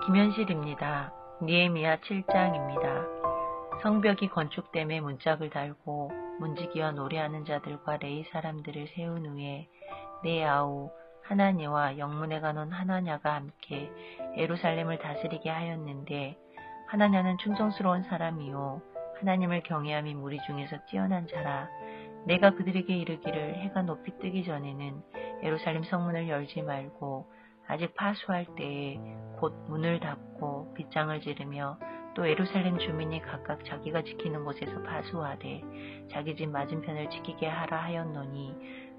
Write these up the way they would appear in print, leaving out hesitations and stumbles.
김현실입니다. 느헤미야 7장입니다. 성벽이 건축됨에 문짝을 달고 문지기와 노래하는 자들과 레위 사람들을 세운 후에 네 아우 하나니와 영문에 가non 하나냐가 함께 예루살렘을 다스리게 하였는데, 하나냐는 충성스러운 사람이요 하나님을 경외함이 무리 중에서 뛰어난 자라. 내가 그들에게 이르기를 해가 높이 뜨기 전에는 예루살렘 성문을 열지 말고 아직 파수할 때에 곧 문을 닫고 빗장을 지르며 또 예루살렘 주민이 각각 자기가 지키는 곳에서 파수하되 자기 집 맞은편을 지키게 하라 하였노니,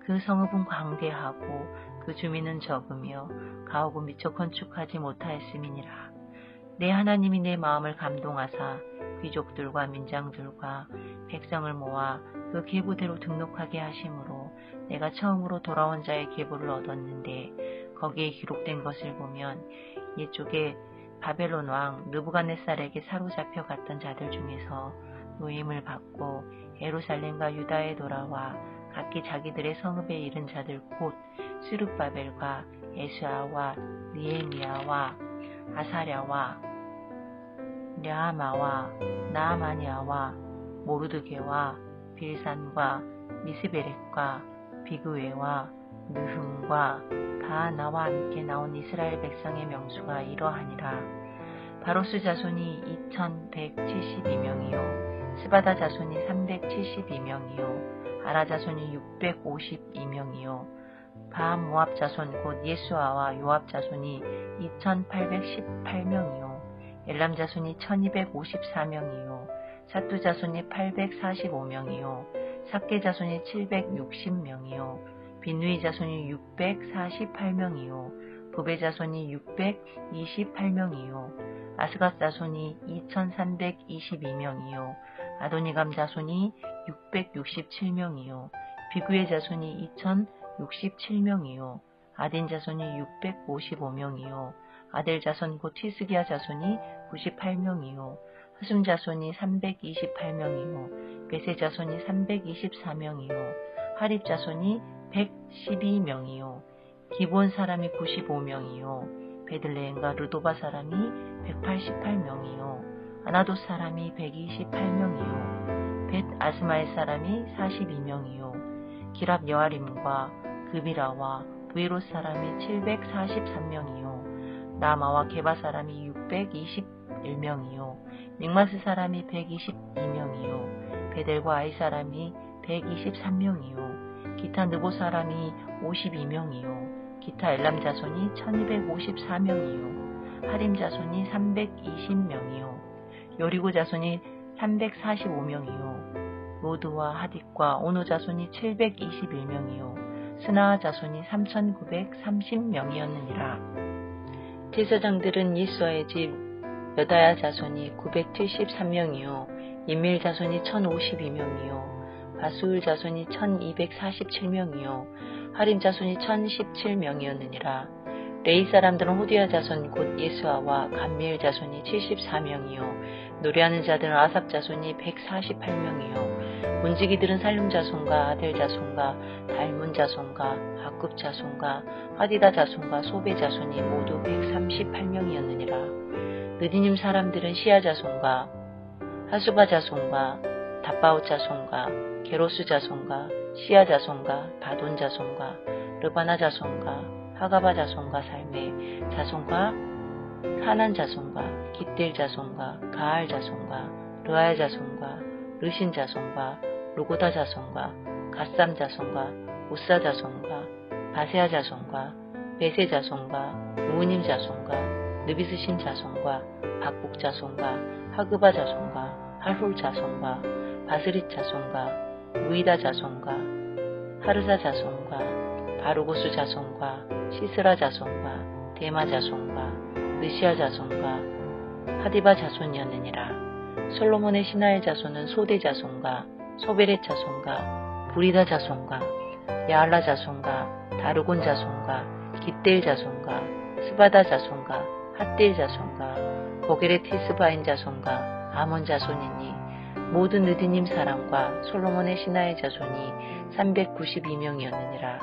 그 성읍은 광대하고 그 주민은 적으며 가옥은 미처 건축하지 못하였음이니라. 내 하나님이 내 마음을 감동하사 귀족들과 민장들과 백성을 모아 그 계보대로 등록하게 하심으로 내가 처음으로 돌아온 자의 계보를 얻었는데, 거기에 기록된 것을 보면 이쪽에 바벨론 왕 느부갓네살에게 사로잡혀 갔던 자들 중에서 노임을 받고 예루살렘과 유다에 돌아와 각기 자기들의 성읍에 이른 자들 곧 스룹바벨과 에스아와 느헤미야와 아사랴와 랴마와 나아마니아와 모르드게와 빌산과 미스베렉과 비그웨와 느흠과 바하나와 함께 나온 이스라엘 백성의 명수가 이러하니라. 바로스 자손이 2172명이요 스바다 자손이 372명이요 아라 자손이 652명이요 바모압 자손 곧 예수아와 요압 자손이 2818명이요 엘람 자손이 1254명이요 사투 자손이 845명이요 삭게 자손이 760명이요 비누이 자손이 648명이요 부베 자손이 628명이요 아스갓 자손이 2322명이요 아도니감 자손이 667명이요 비구의 자손이 2067명이요 아딘 자손이 655명이요 아델 자손 곧 티스기야 자손이 98명이요 하숨 자손이 328명이요 베세 자손이 324명이요 하립 자손이 112명이요 기본 사람이 95명이요 베들레헴과 르도바 사람이 188명이요 아나돗 사람이 128명이요 벳 아스마엘 사람이 42명이요 기랍 여아림과 그비라와 부에롯 사람이 743명이요 라마와 게바 사람이 621명이요 믹마스 사람이 122명이요 베델과 아이 사람이 123명이요 기타 느보 사람이 52명이요 기타 엘람 자손이 1254명이요 하림 자손이 320명이요 여리고 자손이 345명이요 로드와 하딕과 오노 자손이 721명이요 스나아 자손이 3930명이었느니라. 제사장들은 이수아의 집 여다야 자손이 973명이요 인밀 자손이 1052명이요 바수울 자손이 1247명이요 하림 자손이 1017명이었느니라. 레이 사람들은 호디야 자손 곧 예수아와 감미엘 자손이 74명이요 노래하는 자들은 아삽 자손이 148명이요 문지기들은 살룸 자손과 아델 자손과 달문 자손과 아굽 자손과 하디다 자손과 소베 자손이 모두 138명이었느니라. 느디님 사람들은 시아 자손과 하수바 자손과 다바옷 자손과 게로스 자손과 시아 자손과 바돈 자손과 르바나 자손과 하가바 자손과 살메 자손과 하난 자손과 깃델 자손과 가알 자손과 르아야 자손과 르신 자손과 루고다 자손과 갓삼 자손과 우사 자손과 바세아 자손과 베세 자손과 우님 자손과 느비스신 자손과 박북 자손과 하그바 자손과 할훌 자손과 바스릿 자손과 무이다 자손과 하르사 자손과 바루고스 자손과 시스라 자손과 데마 자손과 느시아 자손과 하디바 자손이었느니라. 솔로몬의 신하의 자손은 소대 자손과 소베렛 자손과 부리다 자손과 야알라 자손과 다르곤 자손과 깃델 자손과 스바다 자손과 핫델 자손과 보게레 티스바인 자손과 아몬 자손이니, 모든 느디님 사람과 솔로몬의 신하의 자손이 392명이었느니라.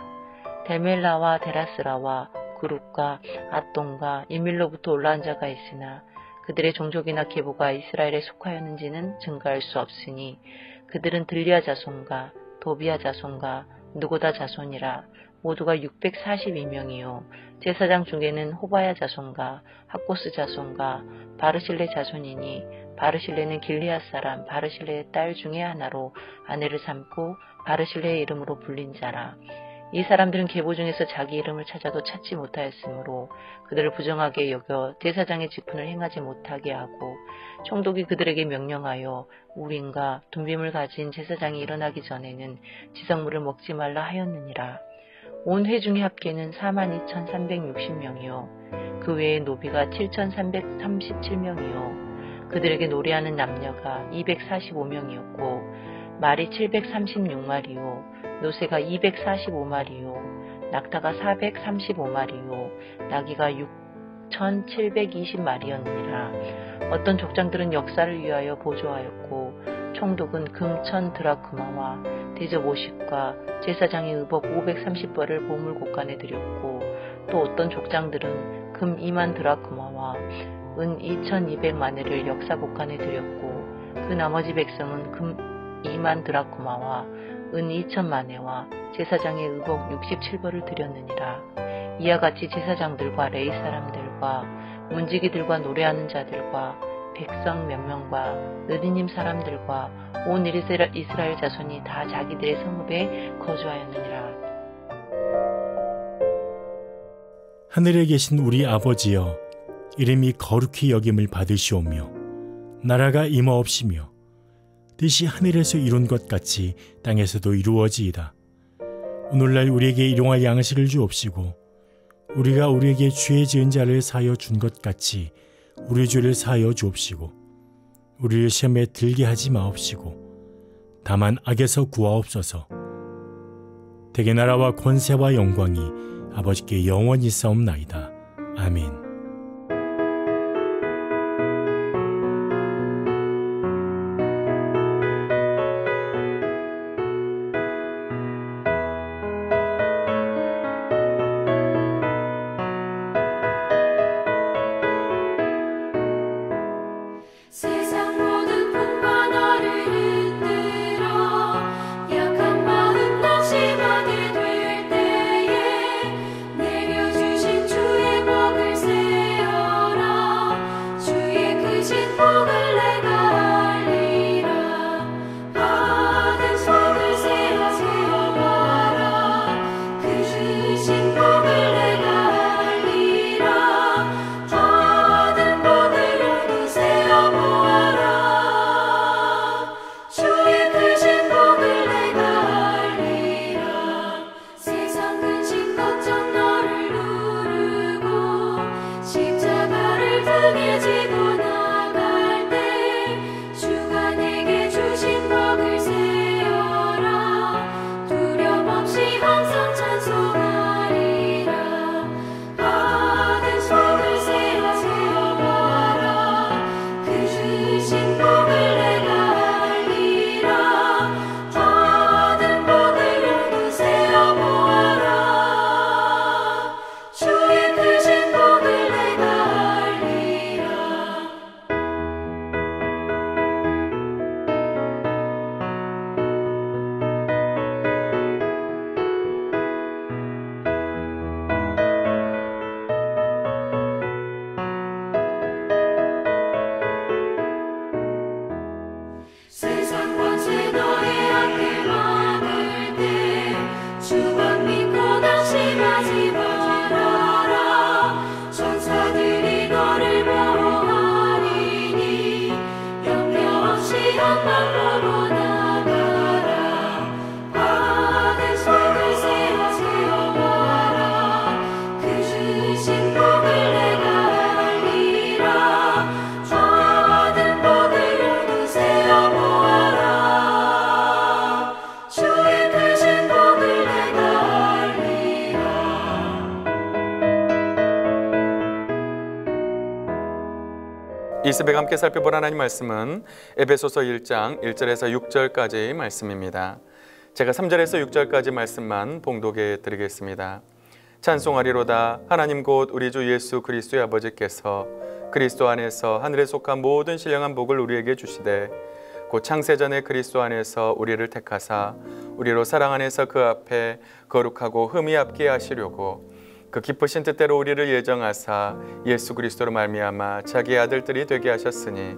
데멜라와 데라스라와 그룹과 앗돈과 이밀로부터 올라온 자가 있으나 그들의 종족이나 계보가 이스라엘에 속하였는지는 증거할 수 없으니 그들은 들리아 자손과 도비아 자손과 누고다 자손이라. 모두가 642명이요 제사장 중에는 호바야 자손과 학고스 자손과 바르실레 자손이니 바르실레는 길리앗 사람 바르실레의 딸 중에 하나로 아내를 삼고 바르실레의 이름으로 불린 자라. 이 사람들은 계보 중에서 자기 이름을 찾아도 찾지 못하였으므로 그들을 부정하게 여겨 제사장의 직분을 행하지 못하게 하고 총독이 그들에게 명령하여 우림과 둠빔을 가진 제사장이 일어나기 전에는 지성물을 먹지 말라 하였느니라. 온 회중의 합계는 42,360명이요 그 외에 노비가 7,337명이요 그들에게 노래하는 남녀가 245명이었고 말이 736마리요 노새가 245마리요 낙타가 435마리요 나귀가 6,720마리였느니라. 어떤 족장들은 역사를 위하여 보조하였고 총독은 금 1,000드라크마와 대접 50과 제사장의 의복 530벌을 보물곡간에 드렸고 또 어떤 족장들은 금 2만 드라크마와 은 2,200마네를 역사곡간에 드렸고 그 나머지 백성은 금 2만 드라크마와 은 2,000마네와 제사장의 의복 67벌을 드렸느니라. 이와 같이 제사장들과 레위 사람들과 문지기들과 노래하는 자들과 백성 몇 명과 느디님 사람들과 온 이스라엘 자손이 다 자기들의 성읍에 거주하였느니라. 하늘에 계신 우리 아버지여, 이름이 거룩히 여김을 받으시오며 나라가 임하옵시며 뜻이 하늘에서 이룬 것 같이 땅에서도 이루어지이다. 오늘날 우리에게 일용할 양식을 주옵시고 우리가 우리에게 죄 지은 자를 사하여 준 것 같이 우리 죄를 사하여 주옵시고 우리를 시험에 들게 하지 마옵시고 다만 악에서 구하옵소서. 대개 나라와 권세와 영광이 아버지께 영원히 싸움나이다. 아멘. 이 새벽 함께 살펴볼 하나님 말씀은 에베소서 1장 1절에서 6절까지의 말씀입니다. 제가 3절에서 6절까지 말씀만 봉독해 드리겠습니다. 찬송하리로다. 하나님 곧 우리 주 예수 그리스도의 아버지께서 그리스도 안에서 하늘에 속한 모든 신령한 복을 우리에게 주시되 곧 창세전에 그리스도 안에서 우리를 택하사 우리로 사랑 안에서 그 앞에 거룩하고 흠이 없게 하시려고 그 기쁘신 뜻대로 우리를 예정하사 예수 그리스도로 말미암아 자기의 아들들이 되게 하셨으니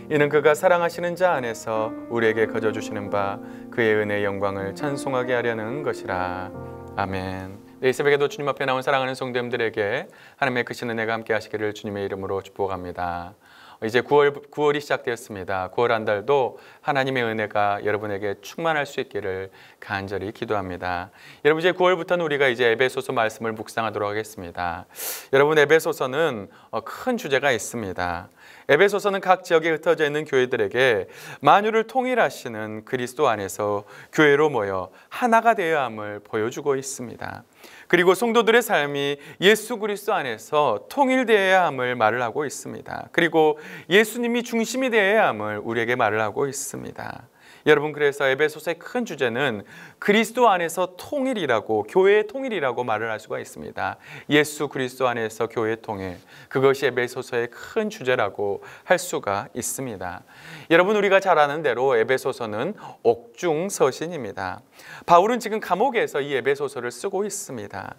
이는 그가 사랑하시는 자 안에서 우리에게 거저 주시는 바 그의 은혜의 영광을 찬송하게 하려는 것이라. 아멘. 이 새벽에도 주님 앞에 나온 사랑하는 성도님들에게 하나님의 크신 은혜가 함께 하시기를 주님의 이름으로 축복합니다. 이제 9월이 시작되었습니다. 9월 한 달도 하나님의 은혜가 여러분에게 충만할 수 있기를 간절히 기도합니다. 여러분, 이제 9월부터는 우리가 이제 에베소서 말씀을 묵상하도록 하겠습니다. 여러분, 에베소서는 큰 주제가 있습니다. 에베소서는 각 지역에 흩어져 있는 교회들에게 만유를 통일하시는 그리스도 안에서 교회로 모여 하나가 되어야 함을 보여주고 있습니다. 그리고 성도들의 삶이 예수 그리스도 안에서 통일되어야 함을 말을 하고 있습니다. 그리고 예수님이 중심이 되어야 함을 우리에게 말을 하고 있습니다. 여러분, 그래서 에베소서의 큰 주제는 그리스도 안에서 통일이라고, 교회의 통일이라고 말을 할 수가 있습니다. 예수 그리스도 안에서 교회의 통일, 그것이 에베소서의 큰 주제라고 할 수가 있습니다. 여러분, 우리가 잘 아는 대로 에베소서는 옥중서신입니다. 바울은 지금 감옥에서 이 에베소서를 쓰고 있습니다.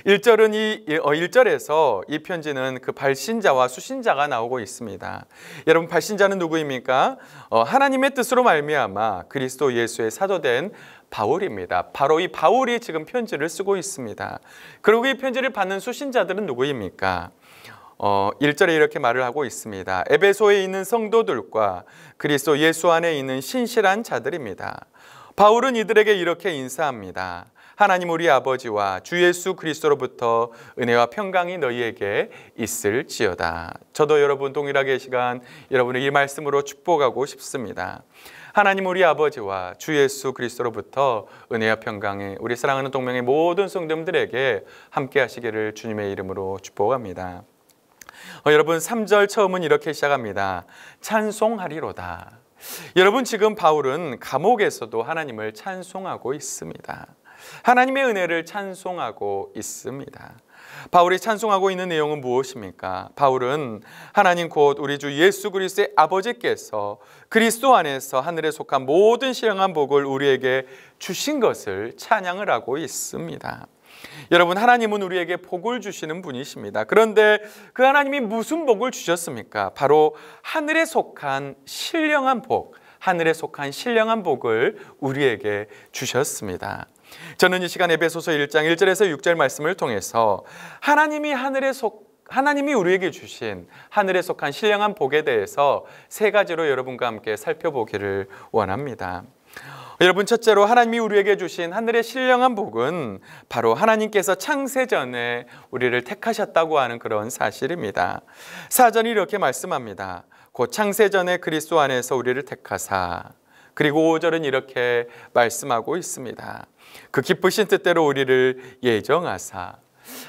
1절에서 이 편지는 그 발신자와 수신자가 나오고 있습니다. 여러분, 발신자는 누구입니까? 하나님의 뜻으로 말미암아 그리스도 예수의 사도된 바울입니다. 바로 이 바울이 지금 편지를 쓰고 있습니다. 그리고 이 편지를 받는 수신자들은 누구입니까? 1절에 이렇게 말을 하고 있습니다. 에베소에 있는 성도들과 그리스도 예수 안에 있는 신실한 자들입니다. 바울은 이들에게 이렇게 인사합니다. 하나님 우리 아버지와 주 예수 그리스도로부터 은혜와 평강이 너희에게 있을지어다. 저도 여러분 동일하게 이 시간 여러분의 이 말씀으로 축복하고 싶습니다. 하나님 우리 아버지와 주 예수 그리스도로부터 은혜와 평강이 우리 사랑하는 동명의 모든 성도들에게 함께 하시기를 주님의 이름으로 축복합니다. 여러분, 3절 처음은 이렇게 시작합니다. 찬송하리로다. 여러분, 지금 바울은 감옥에서도 하나님을 찬송하고 있습니다. 하나님의 은혜를 찬송하고 있습니다. 바울이 찬송하고 있는 내용은 무엇입니까? 바울은 하나님 곧 우리 주 예수 그리스도의 아버지께서 그리스도 안에서 하늘에 속한 모든 신령한 복을 우리에게 주신 것을 찬양을 하고 있습니다. 여러분, 하나님은 우리에게 복을 주시는 분이십니다. 그런데 그 하나님이 무슨 복을 주셨습니까? 바로 하늘에 속한 신령한 복, 하늘에 속한 신령한 복을 우리에게 주셨습니다. 저는 이 시간 에베소서 1장 1절에서 6절 말씀을 통해서 하나님이 우리에게 주신 하늘에 속한 신령한 복에 대해서 세 가지로 여러분과 함께 살펴보기를 원합니다. 여러분, 첫째로 하나님이 우리에게 주신 하늘의 신령한 복은 바로 하나님께서 창세전에 우리를 택하셨다고 하는 그런 사실입니다. 사전이 이렇게 말씀합니다. 곧 창세전에 그리스도 안에서 우리를 택하사. 그리고 5절은 이렇게 말씀하고 있습니다. 그 기쁘신 뜻대로 우리를 예정하사.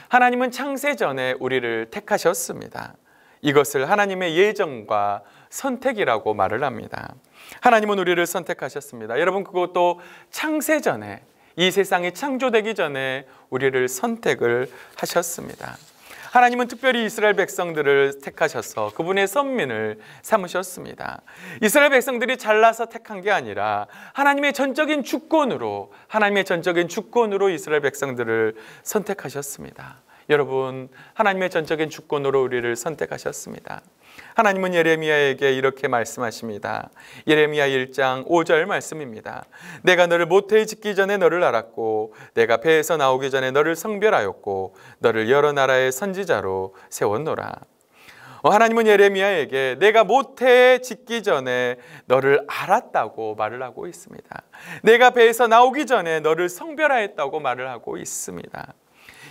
하나님은 창세전에 우리를 택하셨습니다. 이것을 하나님의 예정과 선택이라고 말을 합니다. 하나님은 우리를 선택하셨습니다. 여러분, 그것도 창세전에, 이 세상이 창조되기 전에 우리를 선택을 하셨습니다. 하나님은 특별히 이스라엘 백성들을 택하셔서 그분의 선민을 삼으셨습니다. 이스라엘 백성들이 잘나서 택한 게 아니라 하나님의 전적인 주권으로 이스라엘 백성들을 선택하셨습니다. 여러분, 하나님의 전적인 주권으로 우리를 선택하셨습니다. 하나님은 예레미야에게 이렇게 말씀하십니다. 예레미야 1장 5절 말씀입니다. 내가 너를 모태에 짓기 전에 너를 알았고 내가 배에서 나오기 전에 너를 성별하였고 너를 여러 나라의 선지자로 세웠노라. 하나님은 예레미야에게 내가 모태에 짓기 전에 너를 알았다고 말을 하고 있습니다. 내가 배에서 나오기 전에 너를 성별하였다고 말을 하고 있습니다.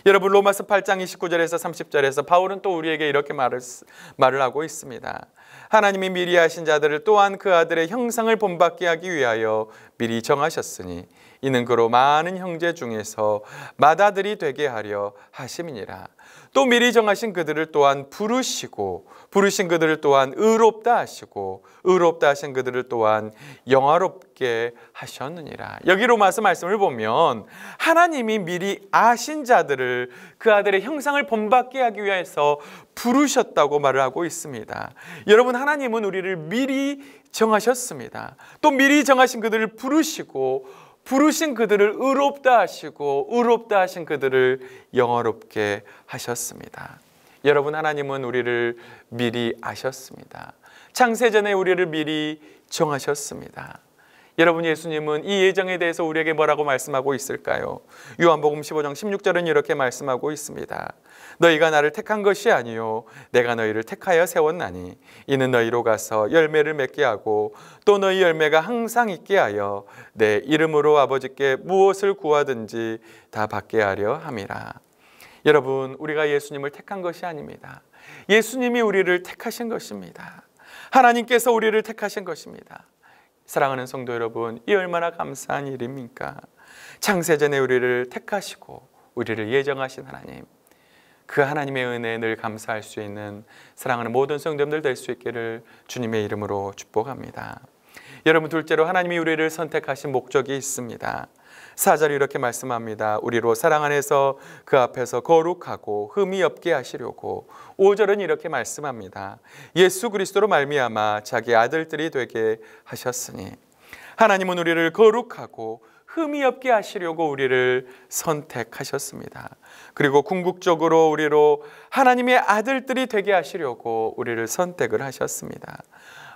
여러분, 로마서 8장 29절에서 30절에서 바울은 또 우리에게 이렇게 말을 하고 있습니다. 하나님이 미리 하신 자들을 또한 그 아들의 형상을 본받게 하기 위하여 미리 정하셨으니 이는 그로 많은 형제 중에서 맏아들이 되게 하려 하심이니라. 또 미리 정하신 그들을 또한 부르시고 부르신 그들을 또한 의롭다 하시고 의롭다 하신 그들을 또한 영화롭게 하셨느니라. 여기 로마서 말씀을 보면 하나님이 미리 아신 자들을 그 아들의 형상을 본받게 하기 위해서 부르셨다고 말을 하고 있습니다. 여러분, 하나님은 우리를 미리 정하셨습니다. 또 미리 정하신 그들을 부르시고 부르신 그들을 의롭다 하시고 의롭다 하신 그들을 영화롭게 하셨습니다. 여러분, 하나님은 우리를 미리 아셨습니다. 창세전에 우리를 미리 정하셨습니다. 여러분, 예수님은 이 예정에 대해서 우리에게 뭐라고 말씀하고 있을까요? 요한복음 15장 16절은 이렇게 말씀하고 있습니다. 너희가 나를 택한 것이 아니요 내가 너희를 택하여 세웠나니 이는 너희로 가서 열매를 맺게 하고 또 너희 열매가 항상 있게 하여 내 이름으로 아버지께 무엇을 구하든지 다 받게 하려 함이라. 여러분, 우리가 예수님을 택한 것이 아닙니다. 예수님이 우리를 택하신 것입니다. 하나님께서 우리를 택하신 것입니다. 사랑하는 성도 여러분, 이 얼마나 감사한 일입니까? 창세전에 우리를 택하시고 우리를 예정하신 하나님, 그 하나님의 은혜에 늘 감사할 수 있는 사랑하는 모든 성도님들 될 수 있기를 주님의 이름으로 축복합니다. 여러분, 둘째로 하나님이 우리를 선택하신 목적이 있습니다. 4절이 이렇게 말씀합니다. 우리로 사랑 안에서 그 앞에서 거룩하고 흠이 없게 하시려고. 5절은 이렇게 말씀합니다. 예수 그리스도로 말미암아 자기 아들들이 되게 하셨으니. 하나님은 우리를 거룩하고 흠이 없게 하시려고 우리를 선택하셨습니다. 그리고 궁극적으로 우리로 하나님의 아들들이 되게 하시려고 우리를 선택을 하셨습니다.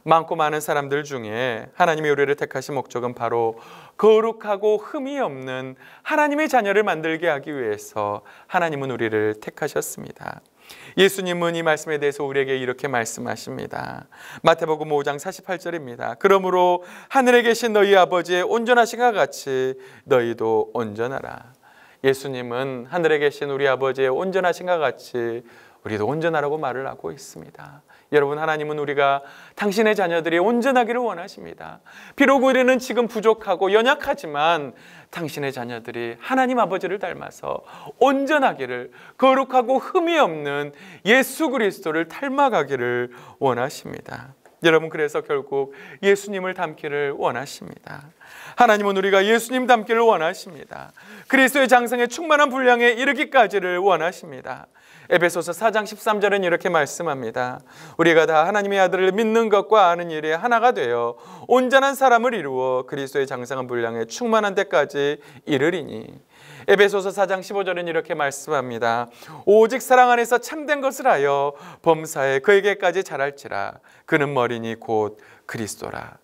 많고 많은 사람들 중에 하나님이 우리를 택하신 목적은 바로 거룩하고 흠이 없는 하나님의 자녀를 만들게 하기 위해서 하나님은 우리를 택하셨습니다. 예수님은 이 말씀에 대해서 우리에게 이렇게 말씀하십니다. 마태복음 5장 48절입니다. 그러므로 하늘에 계신 너희 아버지의 온전하신과 같이 너희도 온전하라. 예수님은 하늘에 계신 우리 아버지의 온전하신과 같이 우리도 온전하라고 말을 하고 있습니다. 여러분, 하나님은 우리가 당신의 자녀들이 온전하기를 원하십니다. 비록 우리는 지금 부족하고 연약하지만 당신의 자녀들이 하나님 아버지를 닮아서 온전하기를, 거룩하고 흠이 없는 예수 그리스도를 닮아가기를 원하십니다. 여러분, 그래서 결국 예수님을 닮기를 원하십니다. 하나님은 우리가 예수님 닮기를 원하십니다. 그리스도의 장성에 충만한 분량에 이르기까지를 원하십니다. 에베소서 4장 13절은 이렇게 말씀합니다. 우리가 다 하나님의 아들을 믿는 것과 아는 일에 하나가 되어 온전한 사람을 이루어 그리스도의 장성한 분량에 충만한 데까지 이르리니. 에베소서 4장 15절은 이렇게 말씀합니다. 오직 사랑 안에서 참된 것을 하여 범사에 그에게까지 자랄지라. 그는 머리니 곧 그리스도라.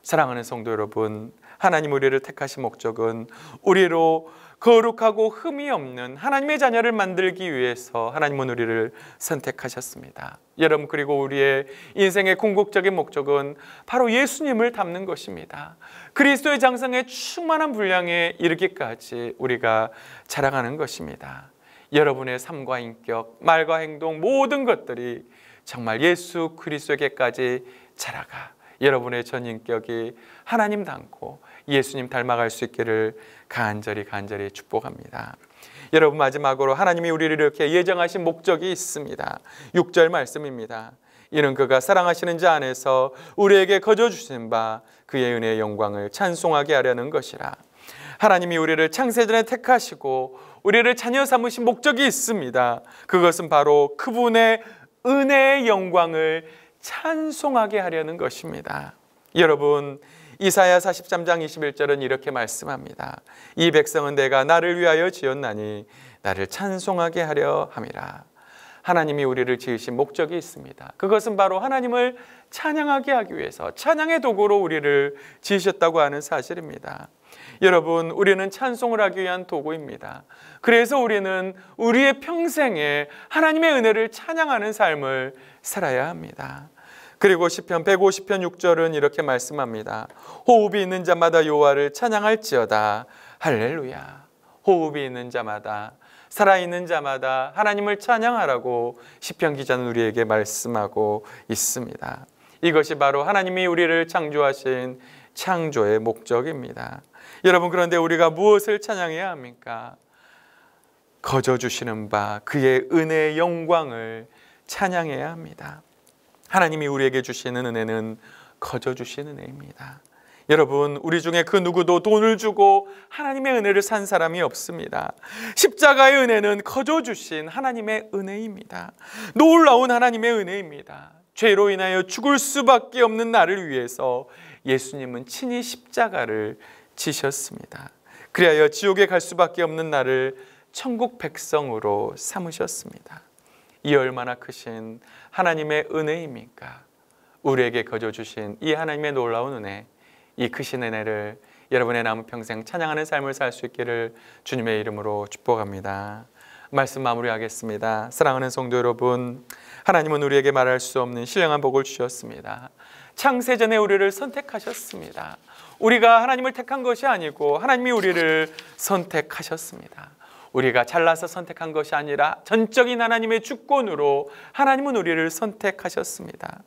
사랑하는 성도 여러분, 하나님 우리를 택하신 목적은 우리로 거룩하고 흠이 없는 하나님의 자녀를 만들기 위해서 하나님은 우리를 선택하셨습니다. 여러분, 그리고 우리의 인생의 궁극적인 목적은 바로 예수님을 닮는 것입니다. 그리스도의 장성에 충만한 분량에 이르기까지 우리가 자라가는 것입니다. 여러분의 삶과 인격, 말과 행동, 모든 것들이 정말 예수 그리스도에게까지 자라가 여러분의 전 인격이 하나님 닮고 예수님 닮아갈 수 있기를 간절히 축복합니다. 여러분, 마지막으로 하나님이 우리를 이렇게 예정하신 목적이 있습니다. 6절 말씀입니다. 이는 그가 사랑하시는 자 안에서 우리에게 거저 주신 바 그의 은혜의 영광을 찬송하게 하려는 것이라. 하나님이 우리를 창세전에 택하시고 우리를 자녀 삼으신 목적이 있습니다. 그것은 바로 그분의 은혜의 영광을 찬송하게 하려는 것입니다. 여러분, 이사야 43장 21절은 이렇게 말씀합니다. 이 백성은 내가 나를 위하여 지었나니 나를 찬송하게 하려 함이라. 하나님이 우리를 지으신 목적이 있습니다. 그것은 바로 하나님을 찬양하게 하기 위해서 찬양의 도구로 우리를 지으셨다고 하는 사실입니다. 여러분, 우리는 찬송을 하기 위한 도구입니다. 그래서 우리는 우리의 평생에 하나님의 은혜를 찬양하는 삶을 살아야 합니다. 그리고 시편 150편 6절은 이렇게 말씀합니다. 호흡이 있는 자마다 여호와를 찬양할지어다. 할렐루야. 호흡이 있는 자마다, 살아있는 자마다 하나님을 찬양하라고 시편 기자는 우리에게 말씀하고 있습니다. 이것이 바로 하나님이 우리를 창조하신 창조의 목적입니다. 여러분, 그런데 우리가 무엇을 찬양해야 합니까? 거저 주시는 바 그의 은혜의 영광을 찬양해야 합니다. 하나님이 우리에게 주시는 은혜는 거저 주신 은혜입니다. 여러분, 우리 중에 그 누구도 돈을 주고 하나님의 은혜를 산 사람이 없습니다. 십자가의 은혜는 거저 주신 하나님의 은혜입니다. 놀라운 하나님의 은혜입니다. 죄로 인하여 죽을 수밖에 없는 나를 위해서 예수님은 친히 십자가를 지셨습니다. 그리하여 지옥에 갈 수밖에 없는 나를 천국 백성으로 삼으셨습니다. 이 얼마나 크신 하나님의 은혜입니까? 우리에게 거저 주신 이 하나님의 놀라운 은혜, 이 크신 은혜를 여러분의 남은 평생 찬양하는 삶을 살 수 있기를 주님의 이름으로 축복합니다. 말씀 마무리하겠습니다. 사랑하는 성도 여러분, 하나님은 우리에게 말할 수 없는 신령한 복을 주셨습니다. 창세전에 우리를 선택하셨습니다. 우리가 하나님을 택한 것이 아니고 하나님이 우리를 선택하셨습니다. 우리가 잘나서 선택한 것이 아니라 전적인 하나님의 주권으로 하나님은 우리를 선택하셨습니다.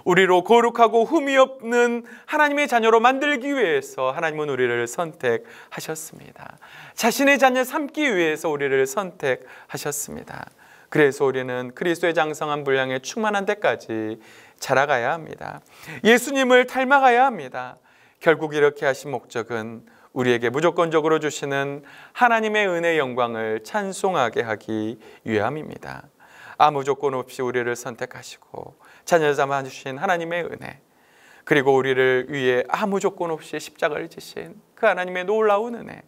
우리로 거룩하고 흠이 없는 하나님의 자녀로 만들기 위해서 하나님은 우리를 선택하셨습니다. 자신의 자녀 삼기 위해서 우리를 선택하셨습니다. 그래서 우리는 그리스도의 장성한 분량에 충만한 데까지 자라가야 합니다. 예수님을 닮아가야 합니다. 결국 이렇게 하신 목적은 우리에게 무조건적으로 주시는 하나님의 은혜의 영광을 찬송하게 하기 위함입니다. 아무 조건 없이 우리를 선택하시고 자녀 삼아 주신 하나님의 은혜, 그리고 우리를 위해 아무 조건 없이 십자가를 지신 그 하나님의 놀라운 은혜,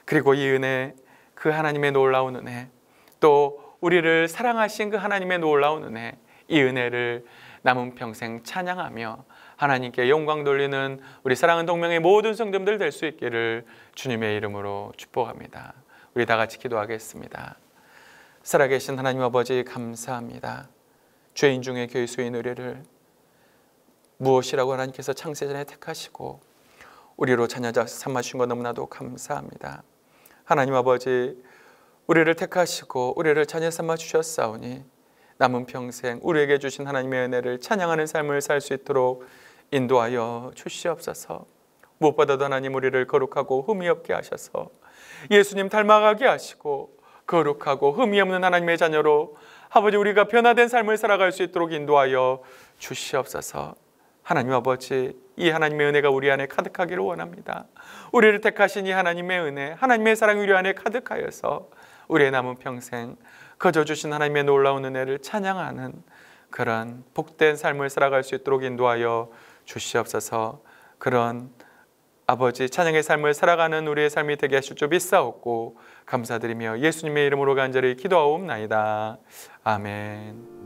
그리고 이 은혜, 그 하나님의 놀라운 은혜, 또 우리를 사랑하신 그 하나님의 놀라운 은혜, 이 은혜를 남은 평생 찬양하며 하나님께 영광 돌리는 우리 사랑하는 동명의 모든 성도들 될 수 있기를 주님의 이름으로 축복합니다. 우리 다 같이 기도하겠습니다. 살아계신 하나님 아버지, 감사합니다. 죄인 중에 괴수인 우리를 무엇이라고 하나님께서 창세전에 택하시고 우리로 자녀 삼아주신 것 너무나도 감사합니다. 하나님 아버지, 우리를 택하시고 우리를 자녀 삼아 주셨사오니 남은 평생 우리에게 주신 하나님의 은혜를 찬양하는 삶을 살 수 있도록 인도하여 주시옵소서. 무엇보다도 하나님, 우리를 거룩하고 흠이 없게 하셔서 예수님 닮아가게 하시고 거룩하고 흠이 없는 하나님의 자녀로 아버지, 우리가 변화된 삶을 살아갈 수 있도록 인도하여 주시옵소서. 하나님 아버지, 이 하나님의 은혜가 우리 안에 가득하기를 원합니다. 우리를 택하신 이 하나님의 은혜, 하나님의 사랑이 우리 안에 가득하여서 우리의 남은 평생 거저 주신 하나님의 놀라운 은혜를 찬양하는 그런 복된 삶을 살아갈 수 있도록 인도하여 주시옵소서. 그런 아버지 찬양의 삶을 살아가는 우리의 삶이 되게 하실 줄 믿사옵고 감사드리며 예수님의 이름으로 간절히 기도하옵나이다. 아멘.